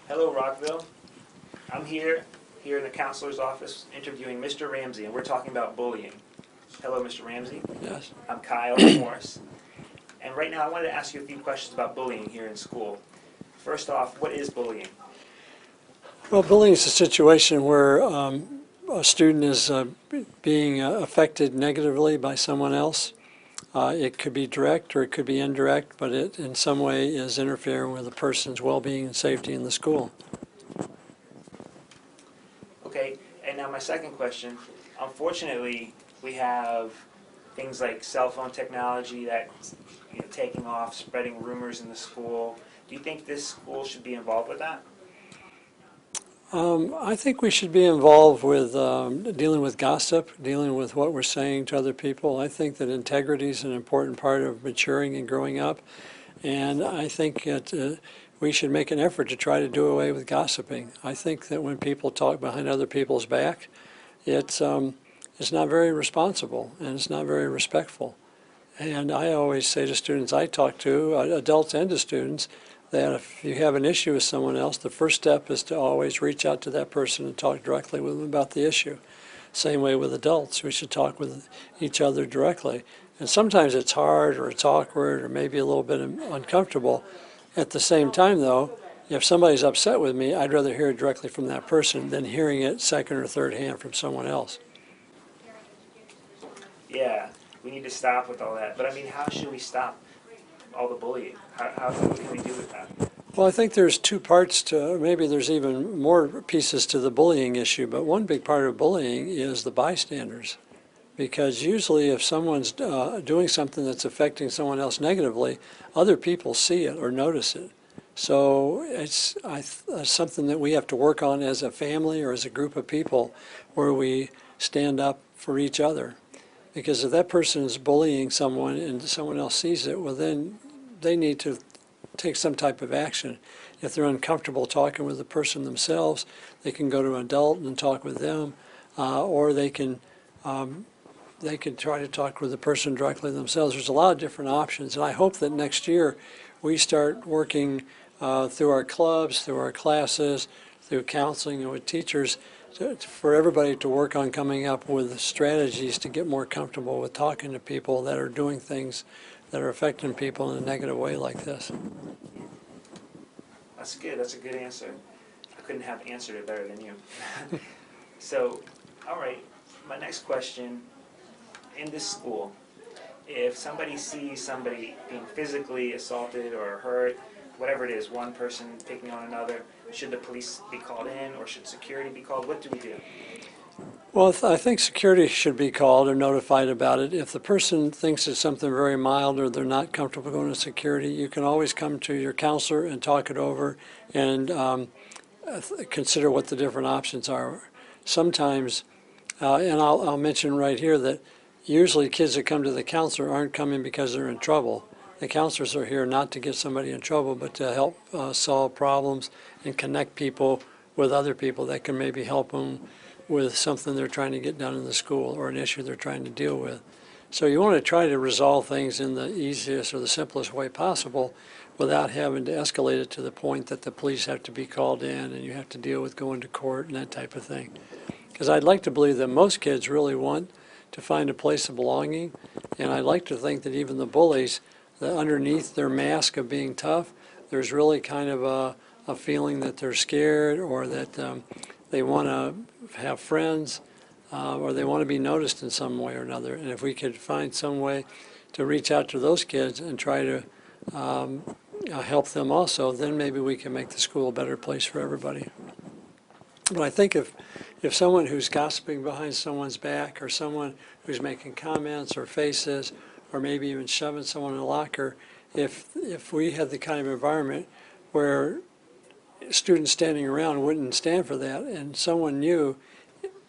Hello, Rockville. I'm here in the counselor's office interviewing Mr. Ramsey, and we're talking about bullying. Hello, Mr. Ramsey. Yes. I'm Kyle Morris. And right now I wanted to ask you a few questions about bullying here in school. First off, what is bullying? Well, bullying is a situation where a student is being affected negatively by someone else. It could be direct or it could be indirect, but it in some way is interfering with a person's well-being and safety in the school. Okay, and now my second question. Unfortunately, we have things like cell phone technology that's taking off, spreading rumors in the school. Do you think this school should be involved with that? I think we should be involved with dealing with gossip, dealing with what we're saying to other people. I think that integrity is an important part of maturing and growing up, and I think that we should make an effort to try to do away with gossiping. I think that when people talk behind other people's back, it's not very responsible and it's not very respectful. And I always say to students I talk to, adults and to students, that if you have an issue with someone else, the first step is to always reach out to that person and talk directly with them about the issue. Same way with adults, we should talk with each other directly. And sometimes it's hard or it's awkward or maybe a little bit uncomfortable. At the same time, though, if somebody's upset with me, I'd rather hear it directly from that person than hearing it second or third hand from someone else. Yeah, we need to stop with all that. But I mean, how should we stop all the bullying? What can we do with that? Well, I think there's two parts to, maybe there's even more pieces to the bullying issue, but one big part of bullying is the bystanders. Because usually if someone's doing something that's affecting someone else negatively, other people see it or notice it. So it's something that we have to work on as a family or as a group of people where we stand up for each other. Because if that person is bullying someone and someone else sees it, well then they need to take some type of action. If they're uncomfortable talking with the person themselves, they can go to an adult and talk with them, or they can try to talk with the person directly themselves. There's a lot of different options, and I hope that next year we start working through our clubs, through our classes, through counseling and with teachers, for everybody to work on coming up with strategies to get more comfortable with talking to people that are doing things that are affecting people in a negative way like this. That's good. That's a good answer. I couldn't have answered it better than you. So, all right, my next question. In this school, if somebody sees somebody being physically assaulted or hurt, whatever it is, one person picking on another, should the police be called in or should security be called? What do we do? Well, I think security should be called or notified about it. If the person thinks it's something very mild or they're not comfortable going to security, you can always come to your counselor and talk it over and consider what the different options are. Sometimes, and I'll mention right here that usually kids that come to the counselor aren't coming because they're in trouble. The counselors are here not to get somebody in trouble, but to help solve problems and connect people with other people that can maybe help them with something they're trying to get done in the school or an issue they're trying to deal with. So you want to try to resolve things in the easiest or the simplest way possible without having to escalate it to the point that the police have to be called in and you have to deal with going to court and that type of thing. Because I'd like to believe that most kids really want to find a place of belonging, and I'd like to think that even the bullies, that underneath their mask of being tough, there's really kind of a feeling that they're scared or that they want to have friends or they want to be noticed in some way or another. And if we could find some way to reach out to those kids and try to help them also, then maybe we can make the school a better place for everybody. But I think if someone who's gossiping behind someone's back or someone who's making comments or faces or maybe even shoving someone in a locker, if we had the kind of environment where students standing around wouldn't stand for that and someone knew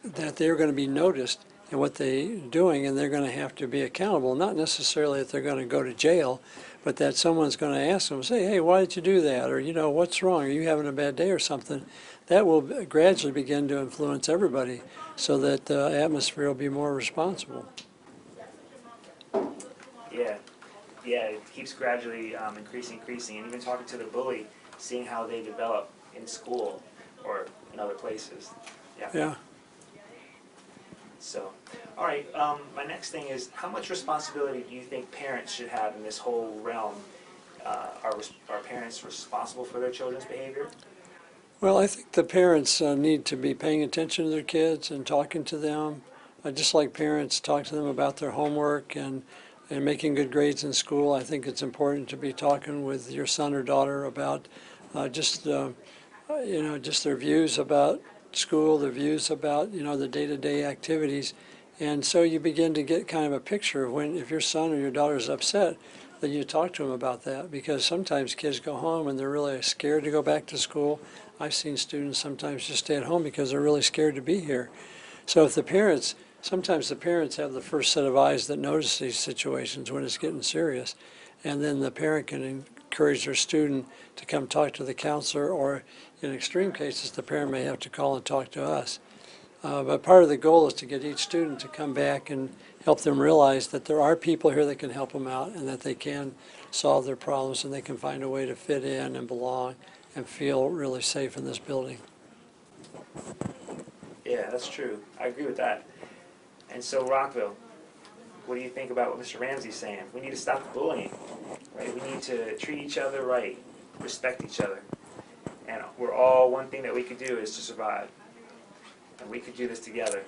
that they're going to be noticed in what they're doing and they're going to have to be accountable, not necessarily that they're going to go to jail, but that someone's going to ask them, say, hey, why did you do that? Or, what's wrong? Are you having a bad day or something? That will gradually begin to influence everybody so that the atmosphere will be more responsible. Yeah, it keeps gradually increasing, and even talking to the bully, seeing how they develop, in school or in other places. Yeah. Yeah. So, all right, my next thing is, how much responsibility do you think parents should have in this whole realm? Are parents responsible for their children's behavior? Well, I think the parents need to be paying attention to their kids and talking to them. Just like parents talk to them about their homework and making good grades in school, I think it's important to be talking with your son or daughter about just just their views about school, their views about the day-to-day activities, and so you begin to get kind of a picture of when, if your son or your daughter is upset, that you talk to them about that, because sometimes kids go home and they're really scared to go back to school. I've seen students sometimes just stay at home because they're really scared to be here. So if the parents, sometimes the parents have the first set of eyes that notice these situations when it's getting serious, and then the parent can encourage their student to come talk to the counselor, or in extreme cases, the parent may have to call and talk to us. But part of the goal is to get each student to come back and help them realize that there are people here that can help them out, and that they can solve their problems, and they can find a way to fit in and belong and feel really safe in this building. Yeah, that's true. I agree with that. And so, Rockville, what do you think about what Mr. Ramsey's saying? We need to stop the bullying, right? We need to treat each other right, respect each other. And one thing that we could do is to survive. And we could do this together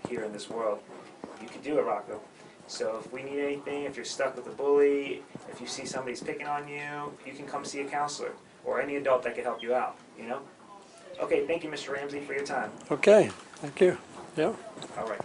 here in this world. You could do it, Rockville. So if we need anything, if you're stuck with a bully, if you see somebody's picking on you, you can come see a counselor or any adult that can help you out, you know? Okay, thank you, Mr. Ramsey, for your time. Okay, thank you. Yeah. All right.